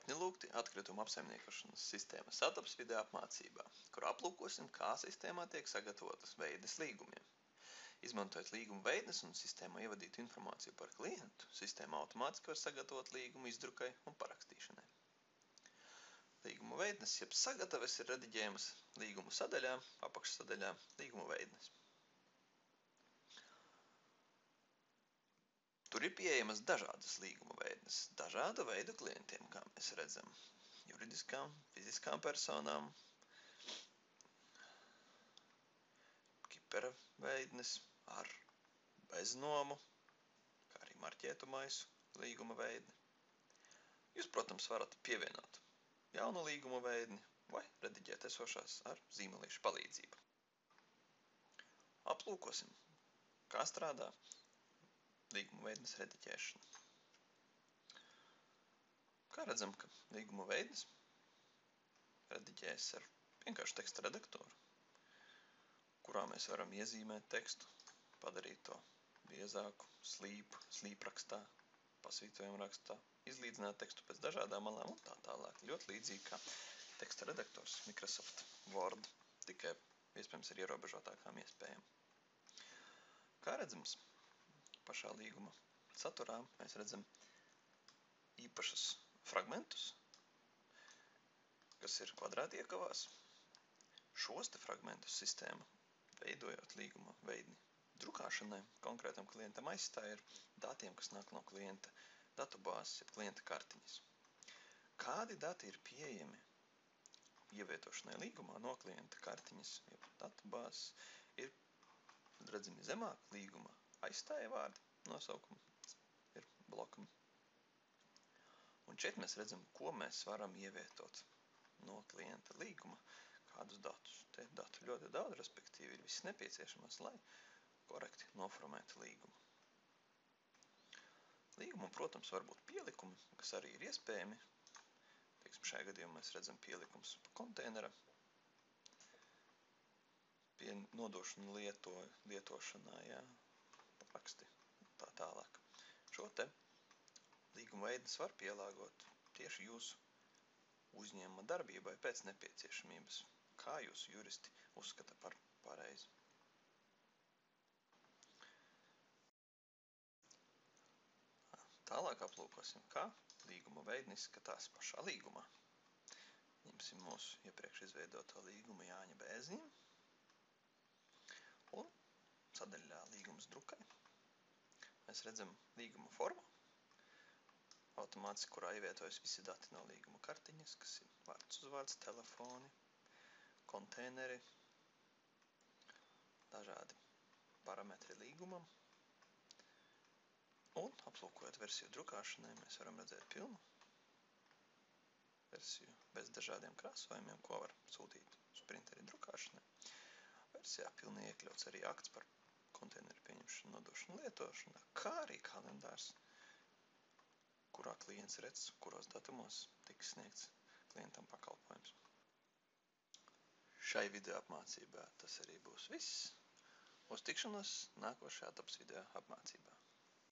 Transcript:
Laipni lūgti atkrituma apsaimniekošanas sistēmas sataps video apmācībā, kur aplūkosim, kā sistēmā tiek sagatavotas veidnes līgumiem. Izmantojot līguma veidnes un sistēmā ievadītu informāciju par klientu, sistēma automātiski var sagatavot līgumu izdrukai un parakstīšanai. Līguma veidnes jeb sagataves ir rediģējamas līguma sadaļā, apakšsadaļā līguma veidnes. Tur ir pieejamas dažādas līguma veidnes, dažāda veida klientiem, kā mēs redzam, juridiskām, fiziskām personām, kipera veidnes ar beznomu, kā arī marķētu maisu līguma veidni. Jūs, protams, varat pievienot jaunu līguma veidni vai rediģēt esošās ar zīmelīšu palīdzību. Aplūkosim, kā strādā līguma veidnes rediģēšana. Kā redzam, ka līguma veidnes rediģējas ar vienkāršu teksta redaktoru, kurā mēs varam iezīmēt tekstu, padarīt to biezāku, slīprakstā, pasvītrojuma rakstā, izlīdzināt tekstu pēc dažādām malām un tā tālāk. Ļoti līdzīgi kā teksta redaktors Microsoft Word, tikai iespējams ar ierobežotākām iespējām. Kā redzams, pašā līguma saturā mēs redzam īpašus fragmentus, kas ir kvadrātiekavās. Šos te fragmentus sistēma, veidojot līguma veidni drukāšanai, konkrētam klientam aizstāja ar datiem, kas nāk no klienta datubāzes, jeb klienta kartiņas. Kādi dati ir pieejami ievietošanai līgumā no klienta kartiņas, jeb datubāzes, ir redzami zemāk līguma aizstāja vārdi, nosaukumi ir blokam. Un šeit mēs redzam, ko mēs varam ievietot no klienta līguma, kādus datus. Te datu ļoti daudz, respektīvi ir viss nepieciešamās, lai korekti noformētu līgumu. Līgumam, protams, var būt pielikumi, kas arī ir iespējami. Teiksim, šajā gadījumā mēs redzam pielikums konteinera, pie nodošanu lietošanā, jā, paraksti, tā tālāk. Šo te līguma veidnes var pielāgot tieši jūsu uzņēmuma darbībai pēc nepieciešamības, kā jūsu juristi uzskata par pareizi. Tālāk aplūkosim, kā līguma veidni izskatās pašā līgumā. Ņemsim mūsu iepriekš izveidoto līgumu Jāņa Bēziņa un sadaļā līgums drukai. Mēs redzam līguma formu, automātiski, kurā ievietojas visi dati no līguma kartiņas, kas ir vārds uz vārds, telefoni, konteineri, dažādi parametri līgumam. Un, aplūkojot versiju drukāšanai, mēs varam redzēt pilnu versiju bez dažādiem krāsojumiem, ko var sūtīt uz printeri drukāšanai. Versijā pilni iekļauts arī akts par konteineru pieņemšanu, nodošanu, lietošanā, kā arī kalendārs, kurā klients redz, kuros datumos tiks sniegts klientam pakalpojums. Šai video apmācībā tas arī būs viss. Uz tikšanos nākošajā taps video apmācībā.